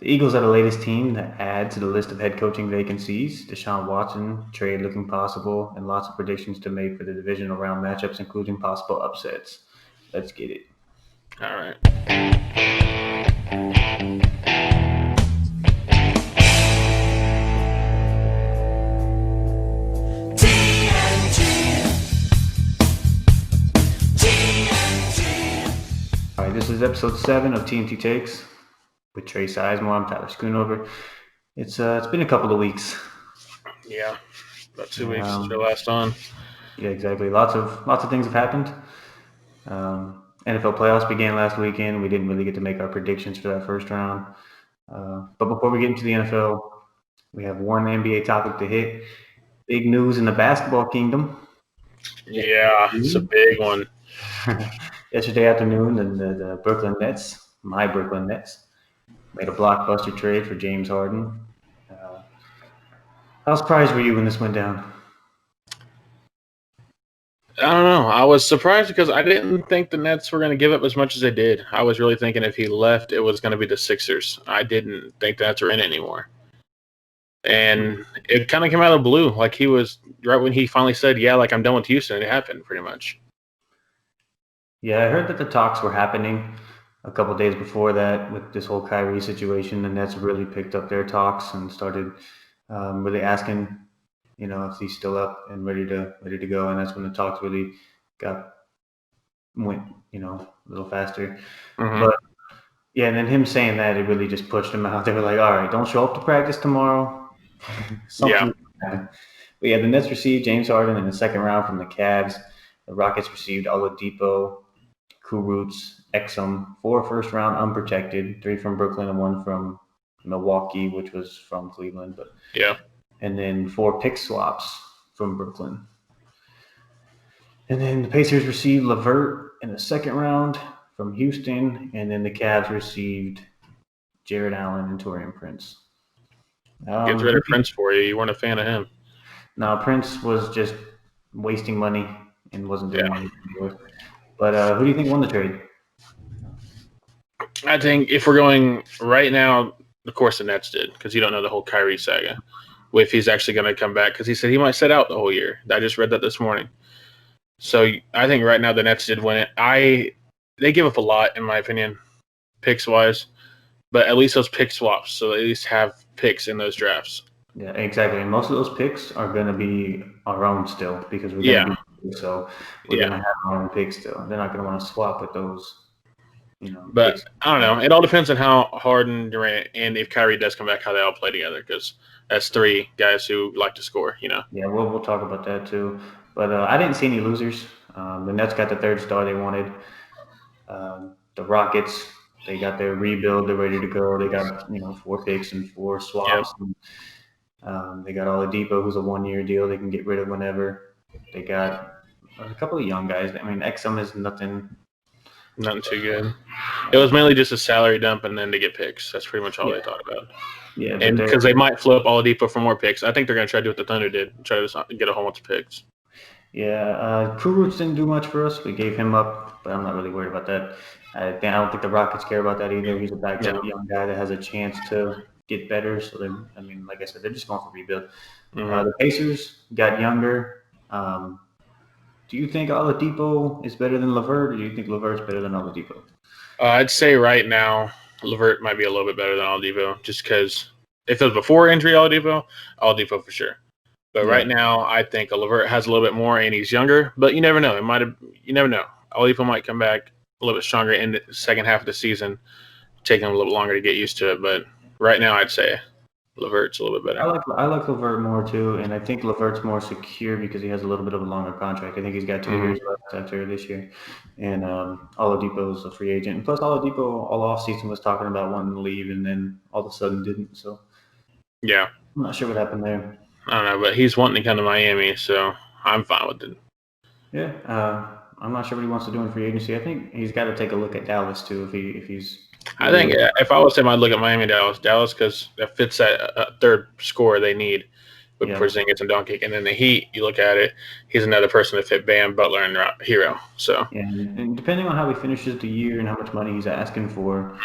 The Eagles are the latest team to add to the list of head coaching vacancies. Deshaun Watson trade looking possible, and lots of predictions to make for the divisional round matchups, including possible upsets. Let's get it. All right. All right, this is episode 7 of T&T Takes with Trey Sizemore. I'm Tyler Schoonover. It's been a couple of weeks. Yeah, about 2 weeks since your last on. Yeah, exactly. Lots of things have happened. NFL playoffs began last weekend. We didn't really get to make our predictions for that first round. But before we get into the NFL, we have one NBA topic to hit. Big news in the basketball kingdom. Yeah, it's a big one. Yesterday afternoon, the Brooklyn Nets, my Brooklyn Nets, made a blockbuster trade for James Harden. How surprised were you when this went down? I don't know. I was surprised because I didn't think the Nets were going to give up as much as they did. I was really thinking if he left, it was going to be the Sixers. I didn't think the Nets were in anymore. And it kind of came out of the blue. Like he was right when he finally said, yeah, like I'm done with Houston. It happened pretty much. Yeah, I heard that the talks were happening a couple days before that with this whole Kyrie situation. The Nets really picked up their talks and started really asking, if he's still up and ready to go. And that's when the talks really went, a little faster. Mm-hmm. But yeah, and then him saying that, it really just pushed him out. They were like, all right, don't show up to practice tomorrow. Yeah. But yeah, the Nets received James Harden in the second round from the Cavs. The Rockets received Oladipo, Kurucs, Exum, 4 first-round unprotected, 3 from Brooklyn and 1 from Milwaukee, which was from Cleveland. But yeah, and then 4 pick swaps from Brooklyn. And then the Pacers received LeVert in the second round from Houston, and then the Cavs received Jared Allen and Taurean Prince. Gets rid of Prince for you. You weren't a fan of him. No, Prince was just wasting money and wasn't doing anything. But who do you think won the trade? I think if we're going right now, of course the Nets did, because you don't know the whole Kyrie saga, if he's actually going to come back, because he said he might sit out the whole year. I just read that this morning. So I think right now the Nets did win it. They give up a lot, in my opinion, picks-wise, but at least those pick swaps, so they at least have picks in those drafts. Yeah, exactly. And most of those picks are going to be our own still, because we're going to be so we're going to have our own picks still. They're not going to want to swap with those. But picks. I don't know. It all depends on how Harden, Durant, and if Kyrie does come back, how they all play together, because that's 3 guys who like to score, Yeah, we'll talk about that too. But I didn't see any losers. The Nets got the 3rd star they wanted. The Rockets, they got their rebuild. They're ready to go. They got 4 picks and 4 swaps. Yep. And, they got Oladipo, who's a 1-year deal they can get rid of whenever. They got a couple of young guys. I mean, Exum is nothing too good. It was mainly just a salary dump and then to get picks. That's pretty much all they thought about. Yeah, and because they might flip Oladipo for more picks. I think they're going to try to do what the Thunder did, try to get a whole bunch of picks. Yeah, Kurucs didn't do much for us. We gave him up, but I'm not really worried about that. I don't think the Rockets care about that either. He's a backed-up young guy that has a chance to get better. So, like I said, they're just going for rebuild. Mm-hmm. The Pacers got younger. Do you think Oladipo is better than LeVert, or do you think LeVert's better than Oladipo? I'd say right now LeVert might be a little bit better than Oladipo, just because if it was before injury Oladipo for sure. But right now, I think LeVert has a little bit more, and he's younger. But you never know. You never know. Oladipo might come back a little bit stronger in the second half of the season, taking him a little longer to get used to it. But right now, I'd say LeVert's a little bit better. I like LeVert more too, and I think LeVert's more secure because he has a little bit of a longer contract. I think he's got 2 years left after this year, and Oladipo's a free agent. And plus, Oladipo all offseason was talking about wanting to leave, and then all of a sudden didn't. So yeah, I'm not sure what happened there. I don't know, but he's wanting to come to Miami, so I'm fine with it. Yeah, I'm not sure what he wants to do in free agency. I think he's got to take a look at Dallas too if he's. I think if I was him, I'd look at Miami, Dallas, because that fits that 3rd scorer they need with Porzingis and Doncic. And then the Heat, you look at it, he's another person to fit Bam, Butler, and Hero. So and depending on how he finishes the year and how much money he's asking for,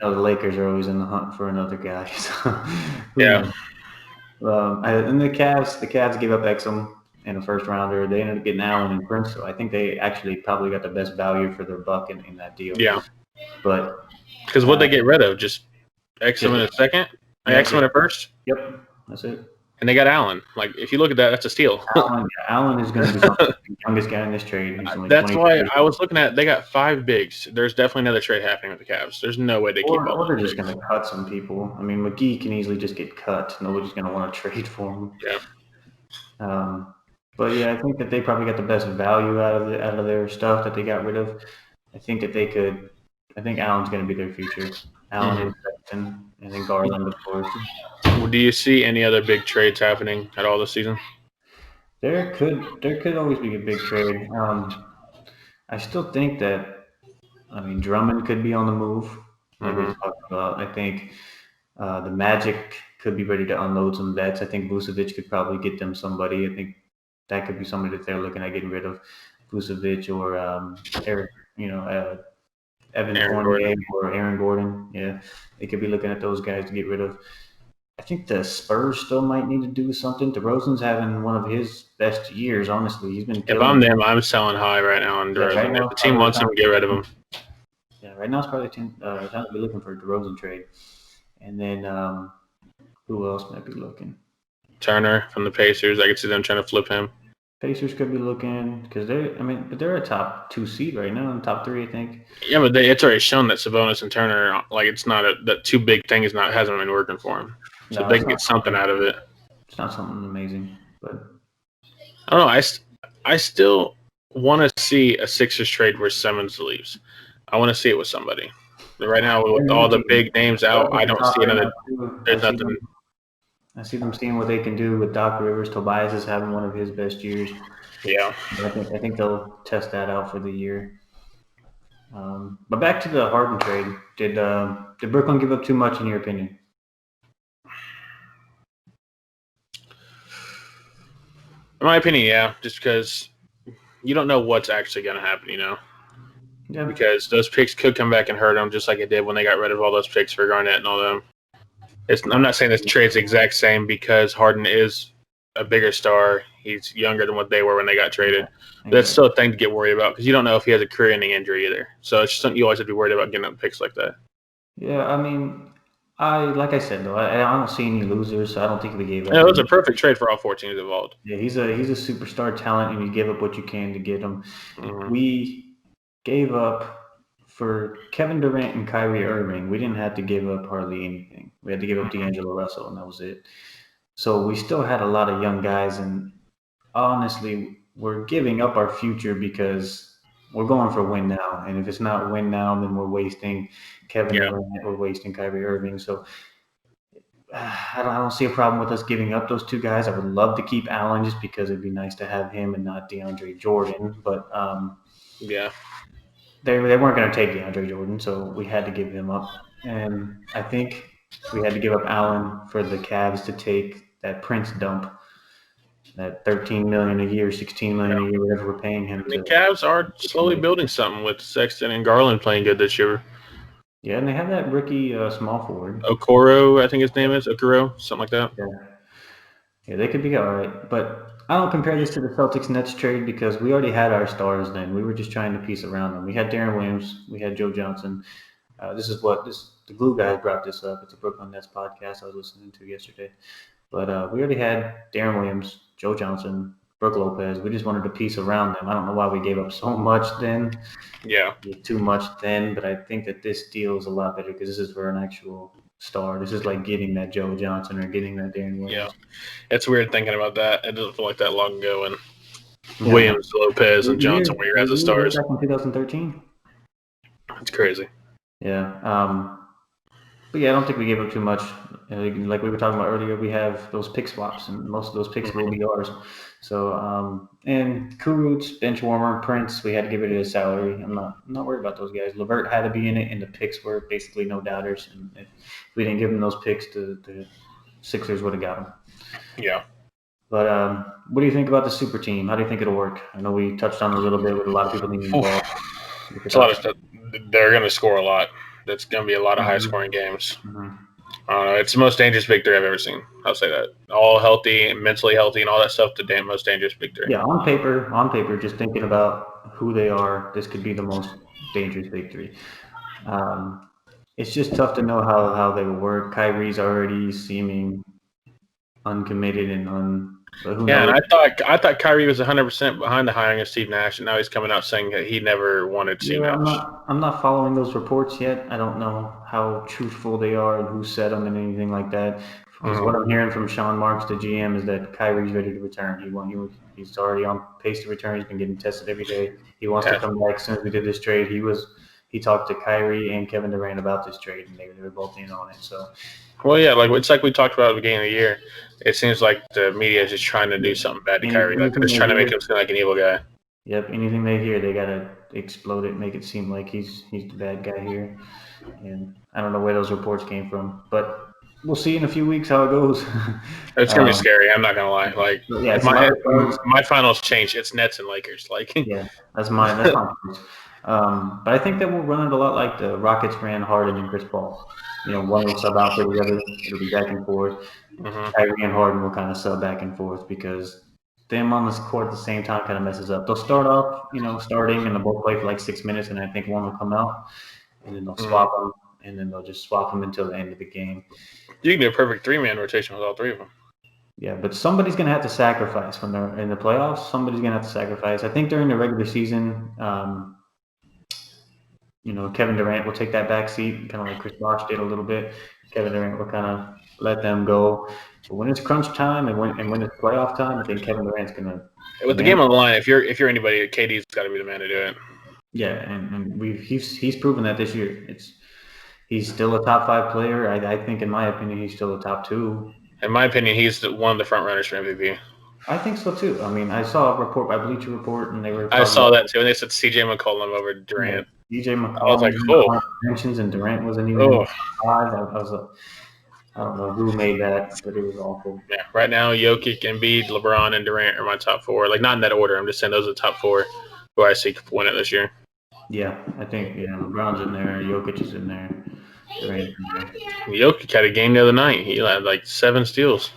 know, the Lakers are always in the hunt for another guy. So who Yeah. knows? And the Cavs gave up Exum in a first rounder. They ended up getting Allen and Prince, so I think they actually probably got the best value for their buck in that deal. Yeah. But Because what they get rid of? Just Exum in a second? yeah, Exum in a first? Yep, that's it. And they got Allen. Like, if you look at that, that's a steal. Allen is going to become the youngest guy in this trade. He's only That's 20. why I was looking at. They got 5 bigs. There's definitely another trade happening with the Cavs. There's no way they keep all Or they're those just bigs. going to cut some people. I mean, McGee can easily just get cut. Nobody's going to want to trade for him. Yeah. But yeah, I think that they probably got the best value out of their stuff that they got rid of. I think that they could. I think Allen's going to be their future. Allen and Sexton, and then Garland, of course. Do you see any other big trades happening at all this season? There could always be a big trade. I still think that, I mean, Drummond could be on the move, like we talked about. I think the Magic could be ready to unload some bets. I think Vucevic could probably get them somebody. I think that could be somebody that they're looking at getting rid of, Vucevic or Eric, Evan Fournier or Aaron Gordon. Yeah, they could be looking at those guys to get rid of. I think the Spurs still might need to do something. DeRozan's having one of his best years, honestly. He's been If I'm them, I'm selling high right now on DeRozan. right now, if the team wants him, get rid of him. Yeah, right now it's probably time to be looking for a DeRozan trade. And then who else might be looking? Turner from the Pacers. I could see them trying to flip him. Pacers could be looking because they're a top 2 seed right now, and top 3, I think. Yeah, but it's already shown that Sabonis and Turner, like, it's not that too big thing hasn't been working for him. So they can get something out of it. It's not something amazing, but I don't know. I still want to see a Sixers trade where Simmons leaves. I want to see it with somebody. But right now, with all the big names out, I don't see another. There's nothing. I see them seeing what they can do with Doc Rivers. Tobias is having one of his best years. Yeah. I think they'll test that out for the year. But back to the Harden trade. Did Brooklyn give up too much in your opinion? In my opinion, yeah. Just because you don't know what's actually going to happen, Yeah. Because those picks could come back and hurt them, just like it did when they got rid of all those picks for Garnett and all them. I'm not saying this trade's the exact same because Harden is a bigger star. He's younger than what they were when they got traded. But that's still a thing to get worried about because you don't know if he has a career-ending injury either. So it's just something you always have to be worried about getting up picks like that. Yeah, I mean, like I said though, I don't see any losers, so I don't think we gave up. Yeah, it was a perfect trade for all 4 teams involved. Yeah, he's a superstar talent, and you give up what you can to get him. We gave up for Kevin Durant and Kyrie Irving. We didn't have to give up hardly anything. We had to give up D'Angelo Russell, and that was it. So we still had a lot of young guys, and honestly, we're giving up our future because we're going for win now. And if it's not win now, then we're wasting Kevin Durant, we're wasting Kyrie Irving. So I don't see a problem with us giving up those 2 guys. I would love to keep Allen just because it'd be nice to have him and not DeAndre Jordan. But they weren't going to take DeAndre Jordan, so we had to give him up. And I think we had to give up Allen for the Cavs to take that Prince dump, that $13 million a year, $16 million a year, whatever we're paying him. The Cavs are slowly building something with Sexton and Garland playing good this year. Yeah, and they have that rookie small forward. Okoro, I think his name is. Okoro, something like that. Yeah, they could be all right. But I don't compare this to the Celtics-Nets trade because we already had our stars then. We were just trying to piece around them. We had Darren Williams. We had Joe Johnson. The Glue guy brought this up. It's a Brooklyn Nets podcast I was listening to yesterday. But we already had Darren Williams, Joe Johnson, Brook Lopez. We just wanted to piece around them. I don't know why we gave up so much then. Yeah. Too much then, but I think that this deal is a lot better because this is for an actual star. This is like getting that Joe Johnson or getting that Darren Williams. Yeah. It's weird thinking about that. It doesn't feel like that long ago when Williams, Lopez, and Johnson were your guys as stars. Back in 2013. It's crazy. Yeah. But yeah, I don't think we gave up too much. Like we were talking about earlier, we have those pick swaps, and most of those picks will be ours. So, and Kurucs, bench warmer, Prince, we had to give it his salary. I'm not worried about those guys. LeVert had to be in it, and the picks were basically no doubters. And if we didn't give him those picks, the Sixers would have got them. Yeah. But what do you think about the super team? How do you think it'll work? I know we touched on it a little bit with a lot of people needing the ball. It's a lot of stuff. They're going to score a lot. That's going to be a lot of high-scoring games. Mm-hmm. It's the most dangerous victory I've ever seen. I'll say that. All healthy, mentally healthy, and all that stuff. The most dangerous victory. Yeah, on paper, just thinking about who they are, this could be the most dangerous victory. It's just tough to know how they will work. Kyrie's already seeming uncommitted and but who Yeah, knows? and I thought Kyrie was 100% behind the hiring of Steve Nash, and now he's coming out saying that he never wanted Steve Yeah, Nash. I'm not following those reports yet. I don't know how truthful they are and who said them and anything like that. Because what I'm hearing from Sean Marks, the GM, is that Kyrie's ready to return. He's already on pace to return. He's been getting tested every day. He wants to come back. As soon as we did this trade, he talked to Kyrie and Kevin Durant about this trade, and they were both in on it. So, well, yeah, it's like we talked about at the beginning of the year. It seems like the media is just trying to do something bad to Kyrie. Like they're just trying to make him seem like an evil guy. Yep, anything they hear, they gotta explode it, make it seem like he's the bad guy here. And I don't know where those reports came from, but we'll see in a few weeks how it goes. It's gonna be scary. I'm not gonna lie. Like, yeah, if my finals change, it's Nets and Lakers. Like, yeah, that's my choice. But I think that we'll run it a lot like the Rockets ran Harden and Chris Paul. One will sub out for the other. It'll be back and forth. Kyrie and Harden will kind of sub back and forth because them on the court at the same time kind of messes up. They'll start off, starting, and they'll both play for like 6 minutes, and I think one will come out, and then they'll swap them, and then they'll just swap them until the end of the game. You can do a perfect 3-man rotation with all three of them. Yeah, but somebody's going to have to sacrifice when they're in the playoffs. Somebody's going to have to sacrifice. I think during the regular season, Kevin Durant will take that back seat, kind of like Chris Bosh did a little bit. Kevin Durant will kind of let them go. But when it's crunch time and when it's playoff time, I think Kevin Durant's going to. With the game on the line, if you're anybody, KD's got to be the man to do it. Yeah, and he's proven that this year. He's still a top 5 player. I think, in my opinion, he's still a top 2. In my opinion, he's one of the front runners for MVP. I think so too. I mean, I saw a report by Bleacher Report, and they were. I saw that too, and they said C.J. McCollum over Durant. Yeah, C.J. McCollum. I was like, oh. Mentions and Durant wasn't even 5. I don't know who made that, but it was awful. Yeah, right now, Jokic, Embiid, LeBron, and Durant are my top 4. Like, not in that order. I'm just saying those are the top 4 who I see win it this year. Yeah, I think LeBron's in there, Jokic is in there, Durant's in there. Jokic had a game the other night. He had like 7 steals.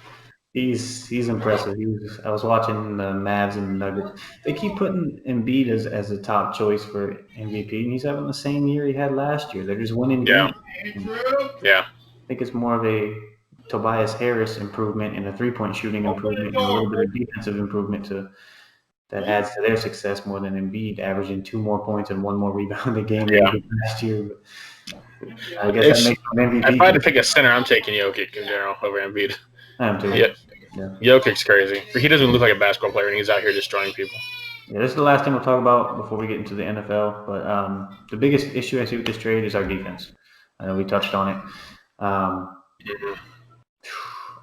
He's impressive. I was watching the Mavs and the Nuggets. They keep putting Embiid as a top choice for MVP, and he's having the same year he had last year. They're just winning games. Yeah. I think it's more of a Tobias Harris improvement and a 3-point shooting improvement and a little bit of defensive improvement that adds to their success more than Embiid averaging 2 more points and 1 more rebound a game than he did last year. But I guess that makes him MVP. If I had to pick a center, I'm taking Jokic in general over Embiid. I am too. Yeah. Jokic's crazy. He doesn't look like a basketball player, and he's out here destroying people. Yeah, this is the last thing we'll talk about before we get into the NFL. But the biggest issue I see with this trade is our defense. I know we touched on it.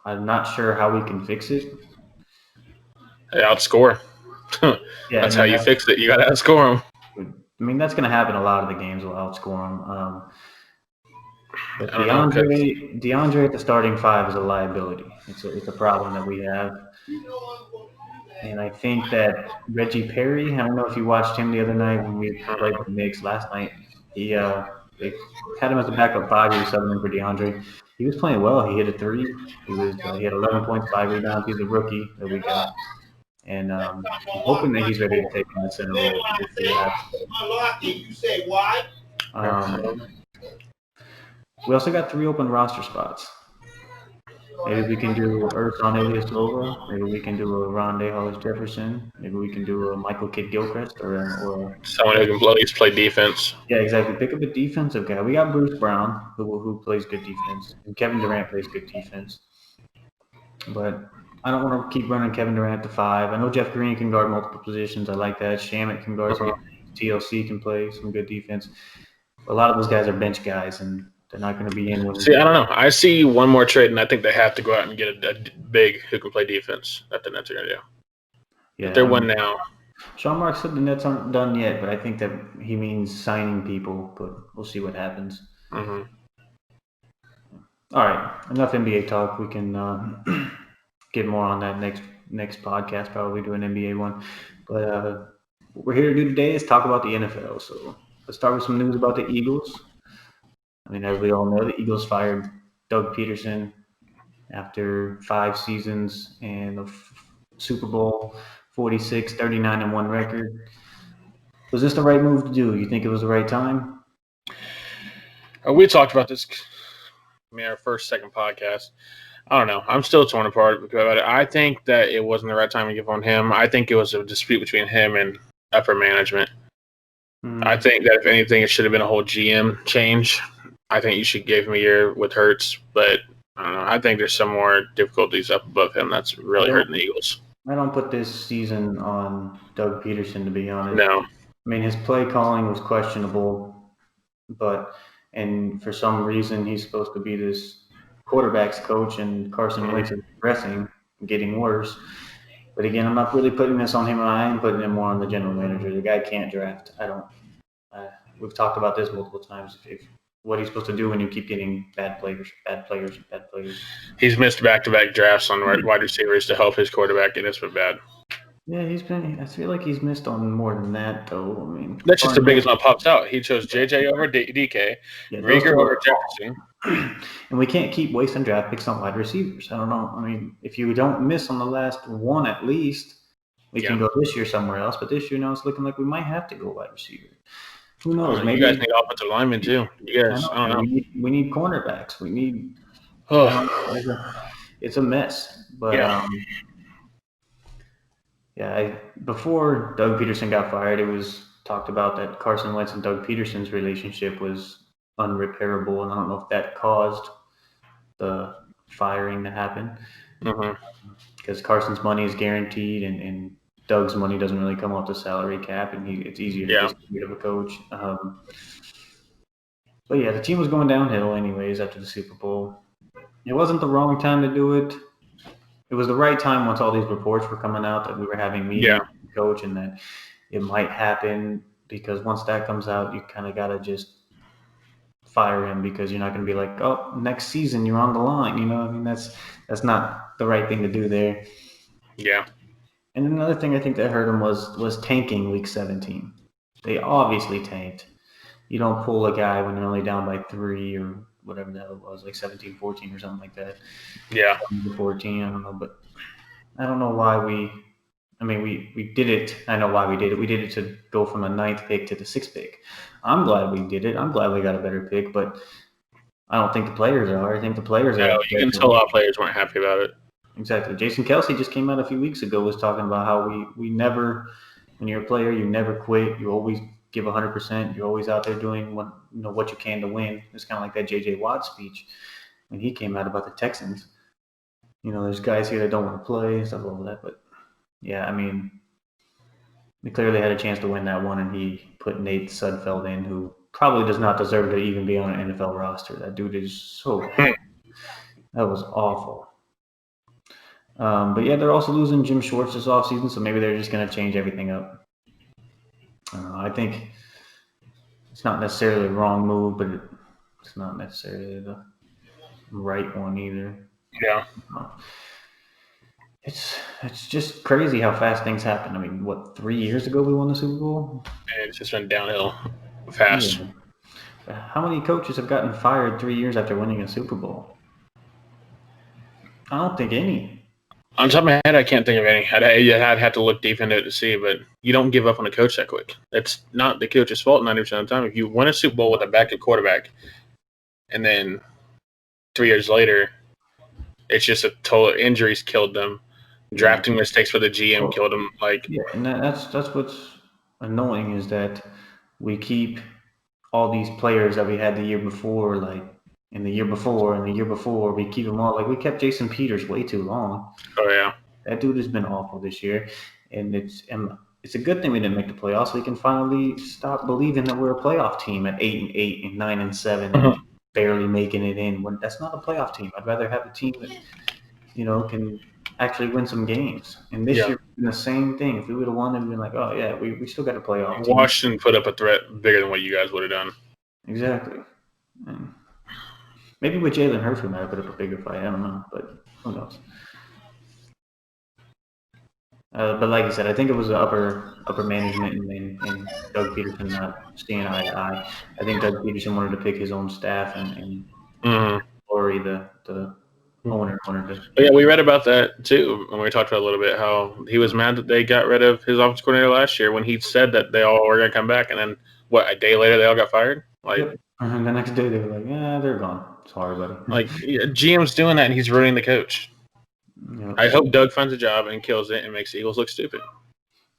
I'm not sure how we can fix it. Outscore. That's how you fix it. You got to outscore them. I mean, that's going to happen a lot of the games. Will outscore them. But DeAndre at the starting 5 is a liability. It's a problem that we have. And I think that Reggie Perry, I don't know if you watched him the other night when we played with the Knicks last night. They had him as a backup 5. He was subbing in for DeAndre. He was playing well. He hit a 3. He had 11 points, 5 rebounds. He's a rookie that we got. And I'm hoping that he's ready to take on the center role. You say why? We also got 3 open roster spots. Maybe we can do Ersan Ilyasova. Maybe we can do a Rondé Hollis-Jefferson. Maybe we can do a Michael Kidd-Gilchrist or someone who can at least play defense. Yeah, exactly. Pick up a defensive guy. We got Bruce Brown, who plays good defense, and Kevin Durant plays good defense. But I don't want to keep running Kevin Durant to 5. I know Jeff Green can guard multiple positions. I like that. Shamet can guard some. TLC can play some good defense. A lot of those guys are bench guys, and they're not going to be in. See, I don't know. I see one more trade, and I think they have to go out and get a big who can play defense. That the Nets are going to do. Yeah, they're one now. Sean Marks said the Nets aren't done yet, but I think that he means signing people. But we'll see what happens. Mm-hmm. All right, enough NBA talk. We can get more on that next podcast. Probably do an NBA one. But what we're here to do today is talk about the NFL. So let's start with some news about the Eagles. I mean, as we all know, the Eagles fired Doug Pederson after 5 seasons and the Super Bowl 46, 39-1 record. Was this the right move to do? You think it was the right time? We talked about this in our second podcast. I don't know. I'm still torn apart about it. I think that it wasn't the right time to give on him. I think it was a dispute between him and upper management. I think that if anything, it should have been a whole GM change. I think you should give him a year with Hurts, but I don't know. I think there's some more difficulties up above him that's really hurting the Eagles. I don't put this season on Doug Pederson, to be honest. No. I mean, his play calling was questionable, and for some reason, he's supposed to be this quarterback's coach, and Carson Wentz is progressing, getting worse. But again, I'm not really putting this on him, and I am putting it more on the general manager. The guy can't draft. We've talked about this multiple times. What he's supposed to do when you keep getting bad players. He's missed back-to-back drafts on wide receivers to help his quarterback, and it's been bad. Yeah, I feel like he's missed on more than that, though. I mean, that's just the biggest one pops out. He chose JJ over DK, Rieger over Jefferson. And we can't keep wasting draft picks on wide receivers. I don't know. I mean, if you don't miss on the last one at least, we can go this year somewhere else. But this year now it's looking like we might have to go wide receiver. Who knows? Maybe you guys need offensive linemen too. You guys, I don't know. We need cornerbacks. We need. It's a mess. But before Doug Pederson got fired, it was talked about that Carson Wentz and Doug Pederson's relationship was unrepairable, and I don't know if that caused the firing to happen. Because Carson's money is guaranteed, and Doug's money doesn't really come off the salary cap, and it's easier to just get rid of a coach. But yeah, the team was going downhill anyways after the Super Bowl. It wasn't the wrong time to do it. It was the right time once all these reports were coming out that we were having meetings with the coach and that it might happen, because once that comes out, you kind of got to just fire him, because you're not going to be like, oh, next season you're on the line. You know, I mean, that's not the right thing to do there. Yeah. And another thing I think that hurt him was tanking week 17. They obviously tanked. You don't pull a guy when you're only down by 3 or whatever the hell it was, like 17-14 or something like that. Yeah. 14, I don't know. But I don't know why we did it. I know why we did it. We did it to go from the 9th pick to the 6th pick. I'm glad we did it. I'm glad we got a better pick, but I don't think the players are. I think the players are. You can tell a lot of players weren't happy about it. Exactly. Jason Kelsey just came out a few weeks ago, was talking about how we never, when you're a player, you never quit. You always give 100%. You're always out there doing what you can to win. It's kind of like that J.J. Watt speech when he came out about the Texans. There's guys here that don't want to play, stuff like that. But yeah, I mean, we clearly had a chance to win that one, and he put Nate Sudfeld in, who probably does not deserve to even be on an NFL roster. That dude is so – that was awful. But yeah, they're also losing Jim Schwartz this offseason, so maybe they're just going to change everything up. I think it's not necessarily a wrong move, but it's not necessarily the right one either. Yeah. It's just crazy how fast things happen. I mean, 3 years ago we won the Super Bowl? And it's just went downhill fast. Yeah. How many coaches have gotten fired 3 years after winning a Super Bowl? I don't think any. On top of my head, I can't think of any. I'd have to look deep into it to see, but you don't give up on a coach that quick. It's not the coach's fault 90% of the time. If you win a Super Bowl with a backup quarterback, and then 3 years later, it's just a total injuries killed them. Drafting mistakes for the GM killed them. And that's what's annoying, is that we keep all these players that we had the year before, and the year before, and the year before, we keep them all. We kept Jason Peters way too long. Oh, yeah. That dude has been awful this year. And it's a good thing we didn't make the playoffs. We can finally stop believing that we're a playoff team at 8-8 and 9-7 and barely making it in. That's not a playoff team. I'd rather have a team that, can actually win some games. And this year, it's been the same thing. If we would have won, we'd been like, oh, yeah, we still got a playoff team. Washington put up a threat bigger than what you guys would have done. Exactly. And maybe with Jalen Hurts, we might have put up a bigger fight. I don't know, but who knows? But like you said, I think it was the upper management and Doug Peterson not seeing eye to eye. I think Doug Peterson wanted to pick his own staff, and Mm-hmm. Lori, the owner, wanted to. But yeah, we read about that too when we talked about a little bit how he was mad that they got rid of his offensive coordinator last year when he said that they all were going to come back, and then a day later they all got fired. Like, yep. And the next day they were like, "Yeah, they're gone. Sorry, buddy." like GM's doing that, and he's ruining the coach. Yep. I hope Doug finds a job and kills it and makes the Eagles look stupid.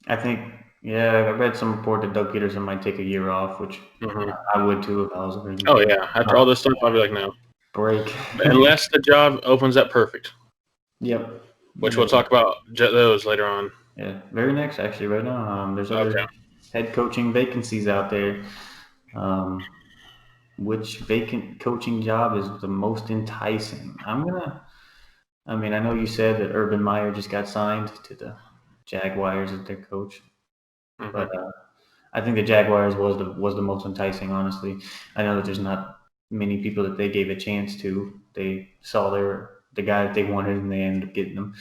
I think, yeah, I read some report that Doug Peterson might take a year off, which I would too if I was him. Oh yeah, after all this stuff, I'd be like, no. Break. Unless the job opens up perfect. Yep. Which we'll talk about those later on. Yeah, very next actually right now. There's other head coaching vacancies out there. Which vacant coaching job is the most enticing? I know you said that Urban Meyer just got signed to the Jaguars as their coach, but I think the Jaguars was the most enticing. Honestly, I know that there's not many people that they gave a chance to. They saw the guy that they wanted, and they ended up getting them.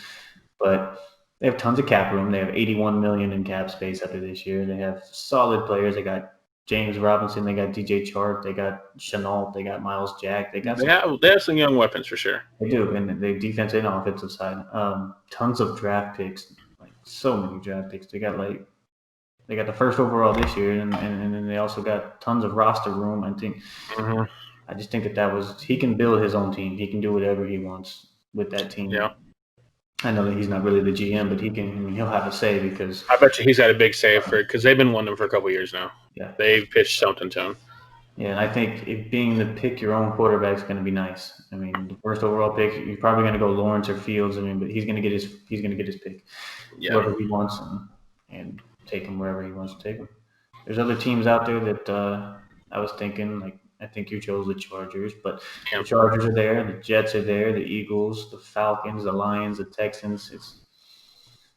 But they have tons of cap room. They have $81 million in cap space after this year. They have solid players. They got James Robinson. They got DJ Chark. They got Chenault. They got Miles Jack. They have some young weapons for sure. They do, and they defense and offensive side. Tons of draft picks, like so many draft picks. They got the first overall this year, and then they also got tons of roster room. I think. I just think that he can build his own team. He can do whatever he wants with that team. Yeah. I know that he's not really the GM, but he'll have a say because I bet you he's got a big say because they've been wanting him for a couple of years now. Yeah, they've pitched something to him. Yeah, and I think if being the pick your own quarterback is going to be nice. I mean, the first overall pick, you're probably going to go Lawrence or Fields. I mean, but he's going to get his pick, whoever he wants, and take him wherever he wants to take him. There's other teams out there that I was thinking like. I think you chose the Chargers, but the Chargers are there, the Jets are there, the Eagles, the Falcons, the Lions, the Texans.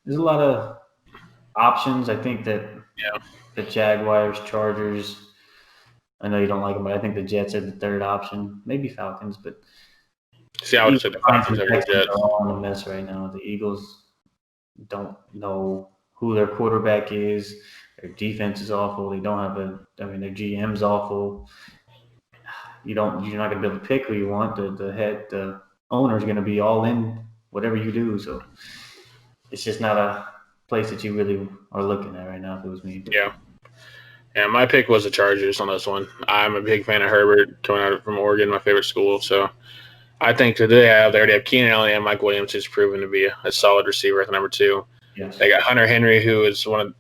There's a lot of options. I think that the Jaguars, Chargers. I know you don't like them, but I think the Jets are the third option. Maybe Falcons, but see, I would say the Falcons over the Jets. Are all in a mess right now. The Eagles don't know who their quarterback is. Their defense is awful. They don't have their GM's awful. You're not going to be able to pick who you want. The owner is going to be all in whatever you do. So it's just not a place that you really are looking at right now. If it was me. Yeah. Yeah, my pick was the Chargers on this one. I'm a big fan of Herbert coming out from Oregon, my favorite school. So I think that they already have Keenan Allen and Mike Williams, who's proven to be a solid receiver at number 2. Yes. They got Hunter Henry, who is when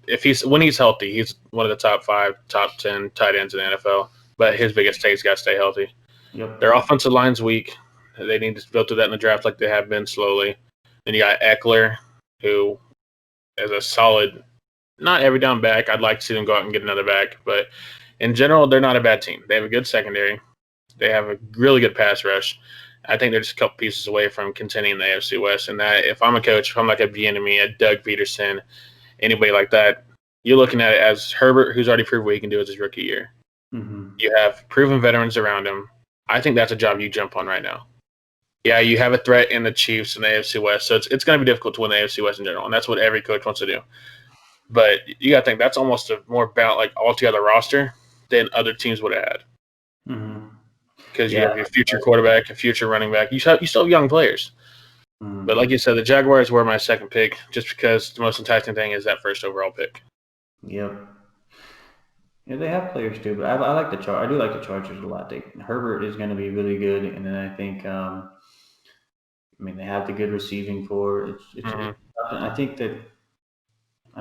he's healthy, he's one of the top 5, top 10 tight ends in the NFL. But his biggest take's got to stay healthy. Yep. Their offensive line's weak. They need to filter that in the draft like they have been slowly. Then you got Eckler, who is a solid, not every down back. I'd like to see them go out and get another back. But in general, they're not a bad team. They have a good secondary. They have a really good pass rush. I think they're just a couple pieces away from contending in the AFC West. And that if I'm a coach, if I'm like a Bieniemy, a Doug Peterson, anybody like that, you're looking at it as Herbert, who's already proved what he can do as his rookie year. Mm-hmm. You have proven veterans around him. I think that's a job you jump on right now. Yeah, you have a threat in the Chiefs and the AFC West, so it's going to be difficult to win the AFC West in general, and that's what every coach wants to do. But you got to think that's almost a more altogether roster than other teams would have had. Because you have your future quarterback, a future running back. You still have young players. Mm-hmm. But like you said, the Jaguars were my second pick just because the most enticing thing is that first overall pick. Yep. Yeah, they have players too, but I like the Chargers. I do like the Chargers a lot. Herbert is going to be really good, and then I think, they have the good receiving core. I think that.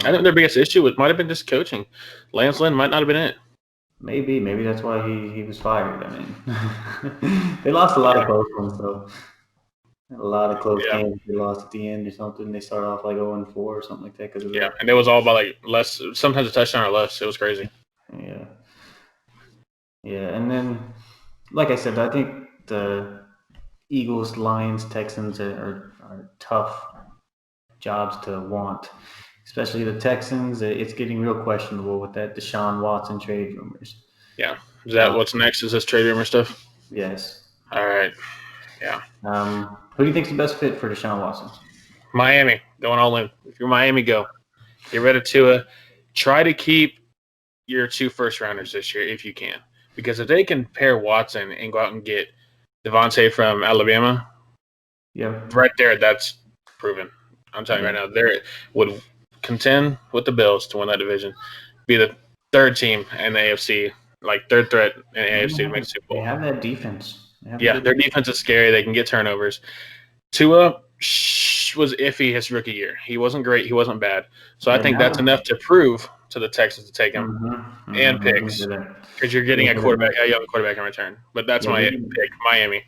I think their biggest issue might have been just coaching. Lance Lynn might not have been it. Maybe that's why he was fired. I mean, they lost a lot of close ones, though. A lot of close games they lost at the end or something. They started off like 0-4 or something like that. And it was all by less, sometimes a touchdown or less. It was crazy. Yeah, and then, like I said, I think the Eagles, Lions, Texans are tough jobs to want, especially the Texans. It's getting real questionable with that Deshaun Watson trade rumors. Yeah, is that what's next? Is this trade rumor stuff? Yes. All right. Yeah. Who do you think's the best fit for Deshaun Watson? Miami, going all in. If you're Miami, go. Get rid of Tua. Try to keep your 2 first-rounders this year if you can. Because if they can pair Watson and go out and get Devontae from Alabama, right there, that's proven. I'm telling you right now, they would contend with the Bills to win that division, be the 3rd team in the AFC, like 3rd threat in the AFC to make the Super Bowl. They have that defense. Their defense is scary. They can get turnovers. Tua was iffy his rookie year. He wasn't great. He wasn't bad. So I think that's enough to prove to the Texans to take him and picks because you're getting a young quarterback in return. But that's my pick, Miami.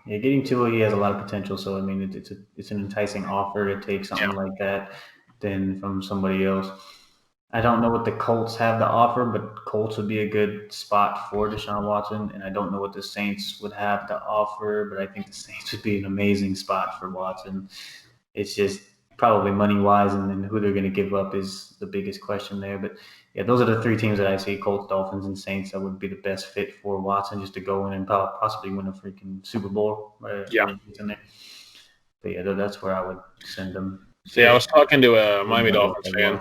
Yeah, getting Tua, he has a lot of potential. So I mean, it's an enticing offer to take something like that than from somebody else. I don't know what the Colts have to offer, but Colts would be a good spot for Deshaun Watson. And I don't know what the Saints would have to offer, but I think the Saints would be an amazing spot for Watson. It's just probably money-wise, and then who they're going to give up is the biggest question there. But, yeah, those are the 3 teams that I see, Colts, Dolphins, and Saints, that would be the best fit for Watson just to go in and possibly win a freaking Super Bowl. Yeah. But, yeah, that's where I would send them. See, I was talking to a Miami Dolphins fan.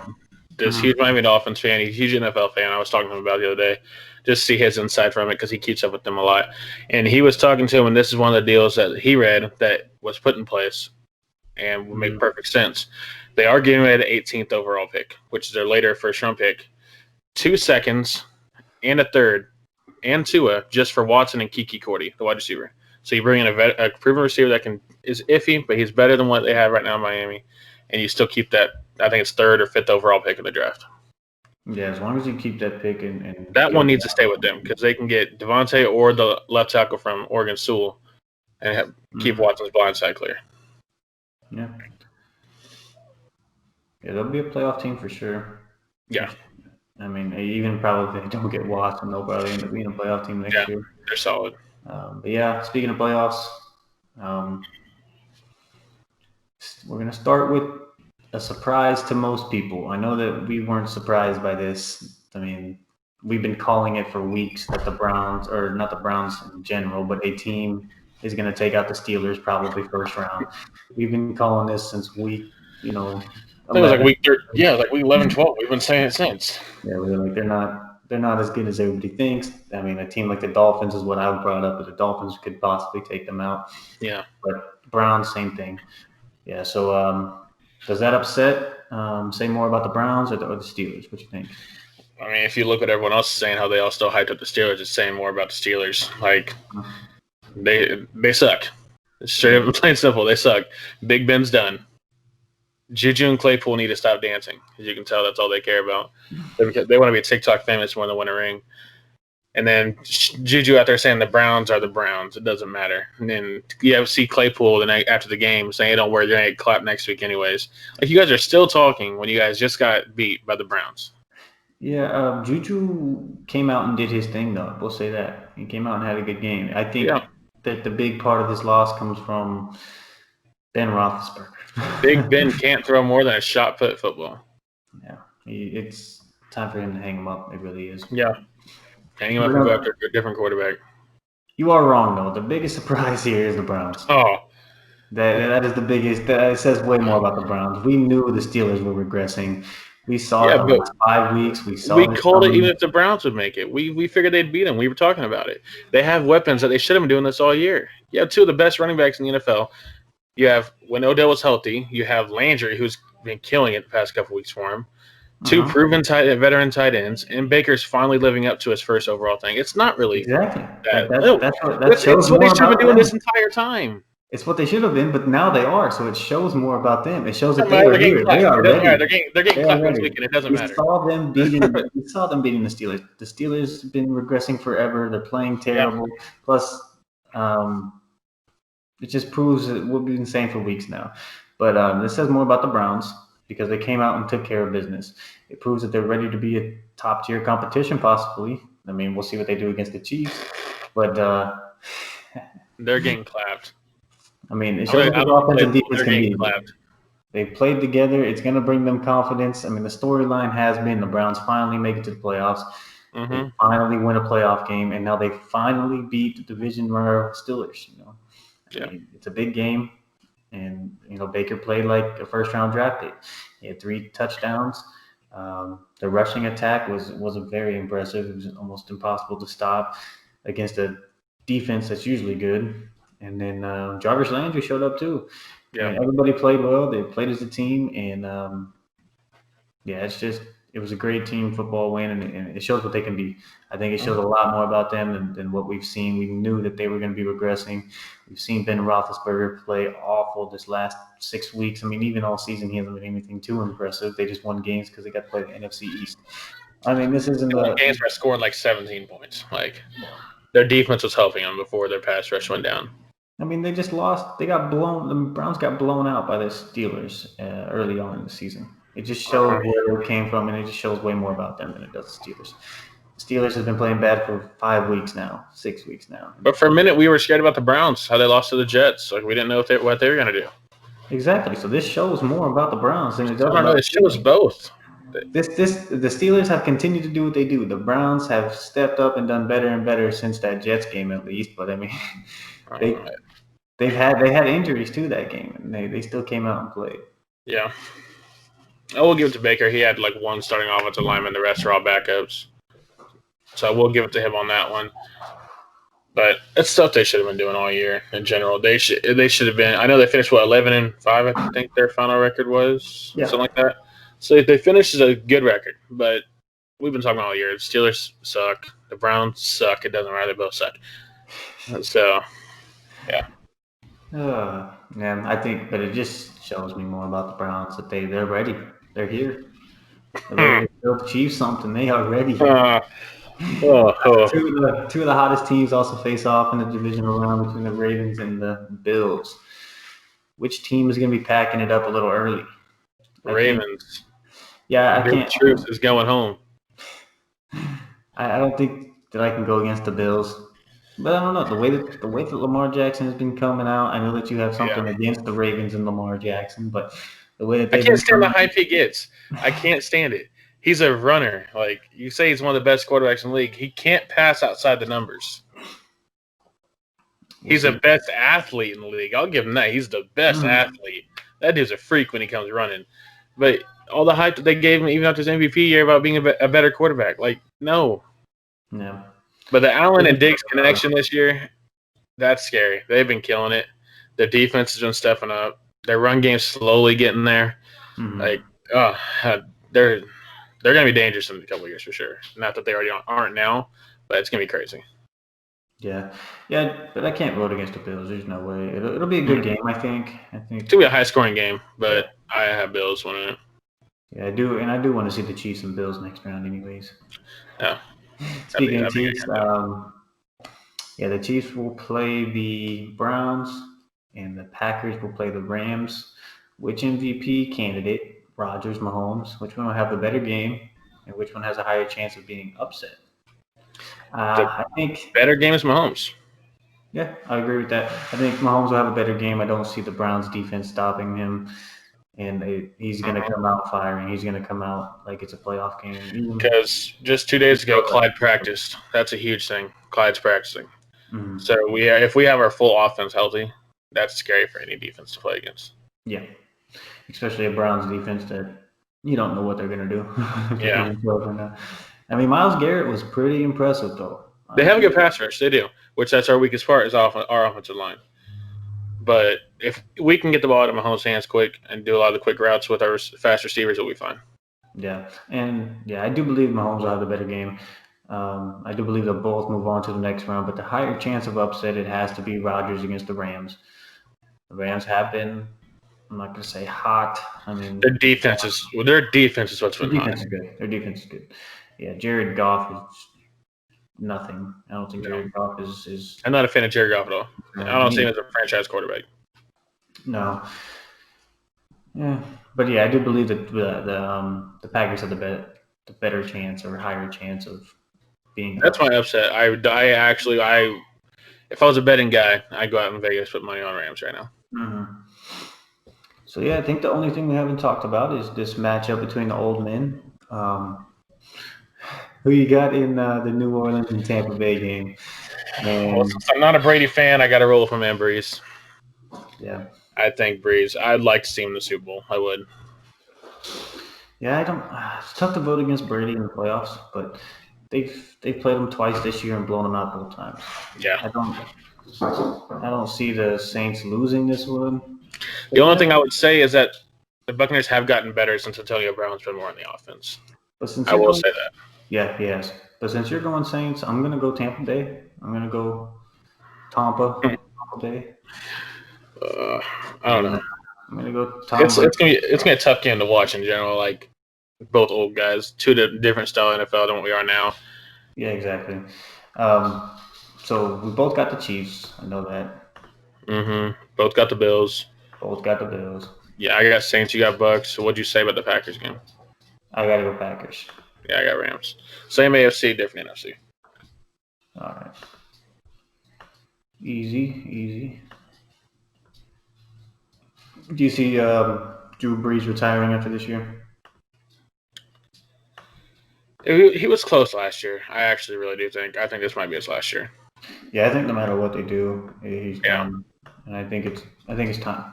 This huge Miami Dolphins fan. He's a huge NFL fan. I was talking to him about it the other day, just to see his insight from it because he keeps up with them a lot. And he was talking to him, and this is one of the deals that he read that was put in place and would make perfect sense. They are giving away the 18th overall pick, which is their later first-round pick, 2 seconds and a third and Tua just for Watson and Kiki Cordy, the wide receiver. So you bring in a proven receiver that is iffy, but he's better than what they have right now in Miami, and you still keep that. I think it's 3rd or 5th overall pick in the draft. Yeah, as long as you keep that pick and that one needs to stay with them because they can get Devontae or the left tackle from Oregon Sewell and keep Watson's blind side clear. Yeah, they'll be a playoff team for sure. Yeah. I mean, even probably if they don't get Watson, they'll probably end up being a playoff team next year. They're solid. But yeah, speaking of playoffs, we're going to start with a surprise to most people. I know that we weren't surprised by this. I mean, we've been calling it for weeks that the Browns, or not the Browns in general, but a team is going to take out the Steelers probably first round. We've been calling this since week, it was like week 11, 12. We've been saying it since. Yeah, we're like they're not as good as everybody thinks. I mean, a team like the Dolphins is what I brought up, but the Dolphins could possibly take them out. Yeah. But Browns, same thing. Yeah, so does that upset? Say more about the Browns or the Steelers? What do you think? I mean, if you look at everyone else saying how they all still hyped up the Steelers, it's saying more about the Steelers. Like, they suck. It's straight up and plain simple. They suck. Big Ben's done. Juju and Claypool need to stop dancing. As you can tell, that's all they care about. They want to be TikTok famous more than win a ring. And then Juju out there saying the Browns are the Browns. It doesn't matter. And then you see Claypool the night after the game saying, hey, don't worry, they're going to get clapped next week anyways. Like, you guys are still talking when you guys just got beat by the Browns. Yeah, Juju came out and did his thing, though. We'll say that. He came out and had a good game. I think that the big part of his loss comes from Ben Roethlisberger. Big Ben can't throw more than a shot put football. Yeah, it's time for him to hang him up. It really is. Yeah. Hang him up and go after a different quarterback. You are wrong, though. The biggest surprise here is the Browns. Oh. That is the biggest. It says way more about the Browns. We knew the Steelers were regressing. We saw it for 5 weeks. We called it even if the Browns would make it. We figured they'd beat them. We were talking about it. They have weapons that they should have been doing this all year. You have 2 of the best running backs in the NFL. You have, when Odell was healthy, you have Landry, who's been killing it the past couple weeks for him. 2 proven veteran tight ends, and Baker's finally living up to his first overall thing. It's not really exactly. That's what they should have been doing this entire time. It's what they should have been, but now they are. So it shows more about them. It shows that they are here. They are ready. They're getting clapped this weekend. It doesn't matter. We saw them beating the Steelers. The Steelers have been regressing forever. They're playing terrible. Yeah. Plus, it just proves what we've been saying for weeks now. But this says more about the Browns because they came out and took care of business. It proves that they're ready to be a top-tier competition, possibly. I mean, we'll see what they do against the Chiefs. But they're getting clapped. I mean, it shows what the offense and defense can be. They played together. It's going to bring them confidence. I mean, the storyline has been the Browns finally make it to the playoffs. Mm-hmm. They finally win a playoff game, and now they finally beat the division runner Steelers. I mean, it's a big game. And, Baker played like a first-round draft pick. He had 3 touchdowns. The rushing attack wasn't very impressive. It was almost impossible to stop against a defense that's usually good. And then Jarvis Landry showed up too. Yeah. And everybody played well. They played as a team. And, it was a great team football win, and it shows what they can be. I think it shows a lot more about them than what we've seen. We knew that they were going to be regressing. We've seen Ben Roethlisberger play awful this last 6 weeks. I mean, even all season, he hasn't been anything too impressive. They just won games because they got to play the NFC East. I mean, this isn't the games where scoring like 17 points. Like, their defense was helping them before their pass rush went down. I mean, they just lost. They got blown. The Browns got blown out by the Steelers early on in the season. It just shows where it came from, and it just shows way more about them than it does the Steelers. The Steelers have been playing bad for 5 weeks now, 6 weeks now. But for a minute, we were scared about the Browns, how they lost to the Jets. Like, we didn't know what they were going to do. Exactly. So this shows more about the Browns than it does. No, it shows both. The Steelers have continued to do what they do. The Browns have stepped up and done better and better since that Jets game, at least. But I mean, they had injuries to that game, and they still came out and played. Yeah. I will give it to Baker. He had like 1 starting offensive lineman. The rest are all backups. So I will give it to him on that one. But it's stuff they should have been doing all year in general. They should have been. I know they finished 11-5. I think their final record was something like that. So they finished as a good record. But we've been talking all year. The Steelers suck. The Browns suck. It doesn't matter. They both suck. So yeah. Yeah, I think, but it just shows me more about the Browns that they're ready. They're here. They've achieved something. They are ready. Two of the hottest teams also face off in the divisional round between the Ravens and the Bills. Which team is going to be packing it up a little early? Ravens. I can't. Truth is going home. I don't think that I can go against the Bills. But I don't know, the way that Lamar Jackson has been coming out. I know that you have something against the Ravens and Lamar Jackson, but the way that I can't stand the hype he gets. I can't stand it. He's a runner. Like, you say he's one of the best quarterbacks in the league. He can't pass outside the numbers. He's the best athlete in the league. I'll give him that. He's the best athlete. That dude's a freak when he comes running. But all the hype that they gave him, even after his MVP year, about being a better quarterback, like, no. No. But the Allen and Diggs connection this year, that's scary. They've been killing it. Their defense has been stepping up. Their run game's slowly getting there. Like, they're going to be dangerous in a couple of years for sure. Not that they already aren't now, but it's going to be crazy. Yeah, but I can't vote against the Bills. There's no way. It'll be a good game, I think. It'll be a high-scoring game, but I have Bills winning it. Yeah, I do, and I do want to see the Chiefs and Bills next round anyways. Yeah. Speaking of Chiefs, the Chiefs will play the Browns, and the Packers will play the Rams. Which MVP candidate, Rodgers, Mahomes, which one will have the better game, and which one has a higher chance of being upset? I think better game is Mahomes. Yeah, I agree with that. I think Mahomes will have a better game. I don't see the Browns defense stopping him. And he's going to come out firing. He's going to come out like it's a playoff game. Because just 2 days ago, Clyde practiced. That's a huge thing. Clyde's practicing. So if we have our full offense healthy, that's scary for any defense to play against. Yeah, especially a Browns defense that you don't know what they're going to do. I mean, Myles Garrett was pretty impressive, though. They have a good pass rush. They do, which that's our weakest part is our offensive line. But if we can get the ball out of Mahomes' hands quick and do a lot of the quick routes with our fast receivers, we'll be fine. Yeah, and I do believe Mahomes will have the better game. I do believe they'll both move on to the next round, but the higher chance of upset, it has to be Rodgers against the Rams. The Rams have been, I'm not going to say hot. I mean, their defense is what's been hot. Their defense is good. Yeah, Jared Goff is nothing. I don't think Jared Goff is. I'm not a fan of Jared Goff at all. I don't see him as a franchise quarterback. No. Yeah, but I do believe that the Packers have the better chance or higher chance of being. That's my upset. I actually if I was a betting guy, I'd go out in Vegas put money on Rams right now. So I think the only thing we haven't talked about is this matchup between the old men. Who you got in the New Orleans and Tampa Bay game? Well, since I'm not a Brady fan, I got to roll from Brees. Yeah. I think Brees. I'd like to see him in the Super Bowl. I would. Yeah, I don't. It's tough to vote against Brady in the playoffs, but they've played him twice this year and blown him out both times. Yeah. I don't see the Saints losing this one. The only thing I would say is that the Buccaneers have gotten better since Antonio Brown's been more on the offense. But since I will say that. Yeah, he has. But since you're going Saints, I'm gonna go Tampa Bay. I'm gonna go Tampa Bay. I don't know. I'm gonna go Tom It's gonna be a tough game to watch in general. Like both old guys, two different style NFL than what we are now. Yeah, exactly. So we both got the Chiefs. I know that. Both got the Bills. Both got the Bills. Yeah, I got Saints. You got Bucks. So what'd you say about the Packers game? I gotta go Packers. Yeah, I got Rams. Same AFC, different NFC. All right. Easy. Do you see Drew Brees retiring after this year? He was close last year. I actually really do think. I think this might be his last year. Yeah, I think no matter what they do, he's done. And I think it's time.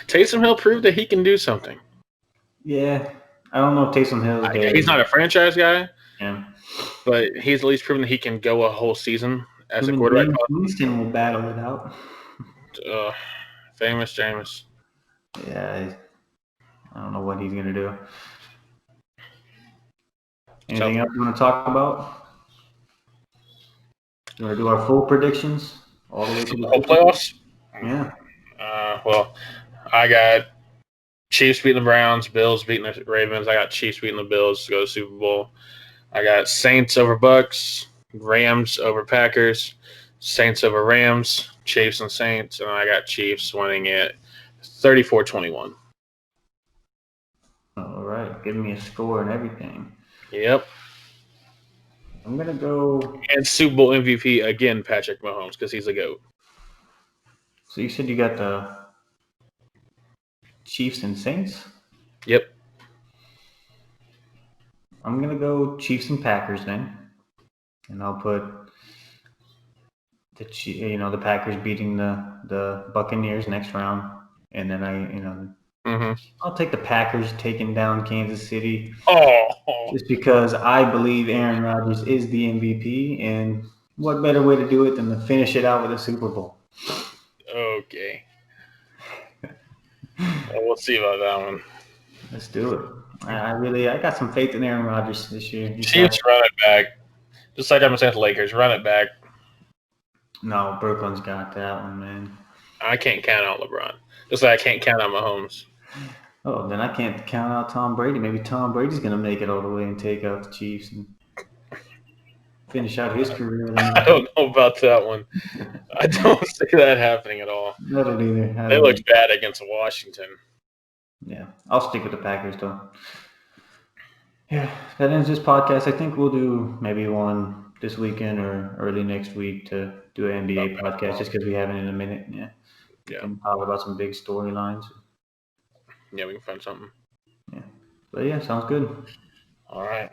Taysom Hill proved that he can do something. Yeah, I don't know if Taysom Hill. He's not a franchise guy. Yeah, but he's at least proven that he can go a whole season as a quarterback. Winston will battle it out. Famous Jameis. Yeah, I don't know what he's gonna do. Anything else you want to talk about? You want to do our full predictions all the way to the whole playoffs? Yeah. Well, I got Chiefs beating the Browns, Bills beating the Ravens. I got Chiefs beating the Bills to go to the Super Bowl. I got Saints over Bucks, Rams over Packers, Saints over Rams, Chiefs and Saints, and I got Chiefs winning it 34-21. All right, giving me a score and everything. Yep. I'm gonna go. And Super Bowl MVP again, Patrick Mahomes, because he's a GOAT. So you said you got the Chiefs and Saints? Yep. I'm gonna go Chiefs and Packers then, and I'll put the Packers beating the Buccaneers next round, and then I'll take the Packers taking down Kansas City. Just because I believe Aaron Rodgers is the MVP, and what better way to do it than to finish it out with a Super Bowl? Okay. Well, we'll see about that one. Let's do it. I got some faith in Aaron Rodgers this year. Chiefs run it back. Just like I'm saying with the Lakers, run it back. No, Brooklyn's got that one, man. I can't count out LeBron. Just like I can't count out Mahomes. Oh, then I can't count out Tom Brady. Maybe Tom Brady's going to make it all the way and take out the Chiefs and finish out his career. I don't know about that one. I don't see that happening at all. I don't either. They looked bad against Washington. Yeah, I'll stick with the Packers, though. Yeah, that ends this podcast. I think we'll do maybe one this weekend or early next week to do an NBA podcast just because we haven't in a minute. Yeah. And talk about some big storylines. Yeah, we can find something. Yeah. But yeah, sounds good. All right.